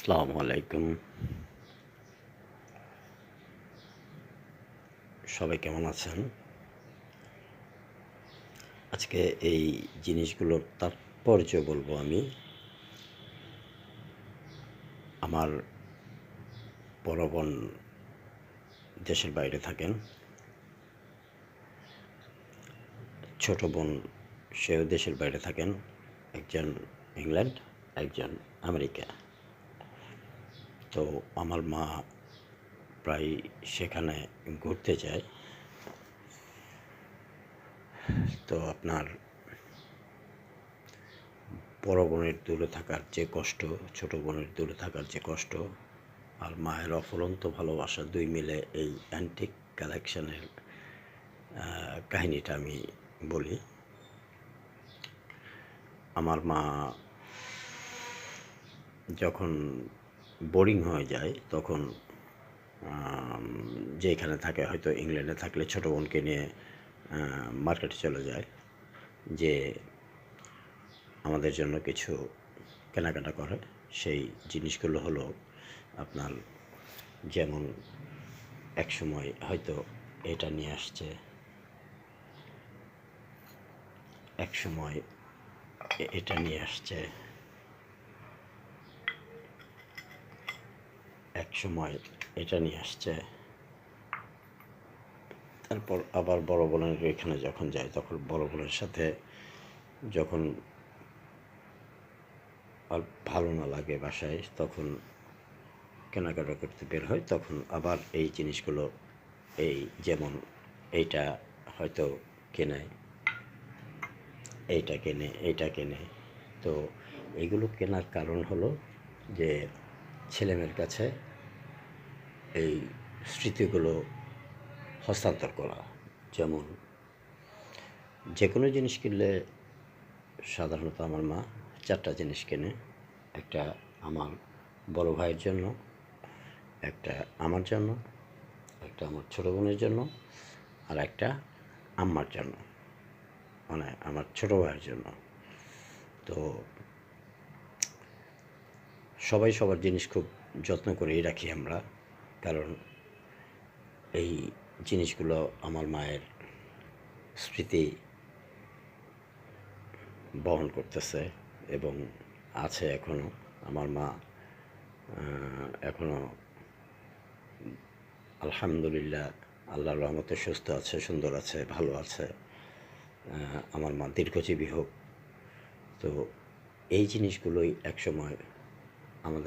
আসসালামু আলাইকুম। সবাই কেমন আছেন? আজকে এই জিনিসগুলোর তাৎপর্য বলবো আমি। আমার বড় বোন দেশের বাইরে থাকেন। ছোট বোন সেও দেশের বাইরে থাকেন। একজন ইংল্যান্ড, একজন আমেরিকা। তো আমার মা প্রায় সেখানে ঘুরতে যায়। তো আপনার বড় বোনের দূরে থাকার যে কষ্ট, ছোট বোনের দূরে থাকার যে কষ্ট, আর মায়ের অফুরন্ত ভালোবাসা, দুই মিলে এই অ্যান্টিক কালেকশনের কাহিনীটা আমি বলি। আমার মা যখন বোরিং হয়ে যায় তখন যেখানে থাকে, হয়তো ইংল্যান্ডে থাকলে ছোটো বোনকে নিয়ে মার্কেটে চলে যায়, যে আমাদের জন্য কিছু কেনাকাটা করে। সেই জিনিসগুলো হলো আপনার, যেমন এক সময় হয়তো এটা নিয়ে আসছে, এক সময় এটা নিয়ে আসছে, এক সময় এটা নিয়ে আসছে। তারপর আবার বড় বোনের এখানে যখন যায়, তখন বড় বোনের সাথে যখন আর ভালো না লাগে বাসায়, তখন কেনাকাটা করতে বের হয়, তখন আবার এই জিনিসগুলো, এই যেমন এইটা হয়তো কেনে, এইটা কেনে, এইটা কেনে। তো এইগুলো কেনার কারণ হলো যে ছেলেমেয়ের কাছে এই স্মৃতিগুলো হস্তান্তর করা। যেমন যে কোনো জিনিস কিনলে সাধারণত আমার মা 4টা জিনিস কেনে। একটা আমার বড় ভাইয়ের জন্য, একটা আমার জন্য, একটা আমার ছোটো বোনের জন্য, আর একটা আম্মার জন্য, মানে আমার ছোটো ভাইয়ের জন্য। তো সবাই সবার জিনিস খুব যত্ন করেই রাখি আমরা, কারণ এই জিনিসগুলো আমার মায়ের স্মৃতি বহন করতেছে এবং আছে এখনও। আমার মা এখনও আলহামদুলিল্লাহ, আল্লাহর রহমতে সুস্থ আছে, সুন্দর আছে, ভালো আছে। আমার মা দীর্ঘজীবী হোক। তো এই জিনিসগুলোই একসময় আমাদের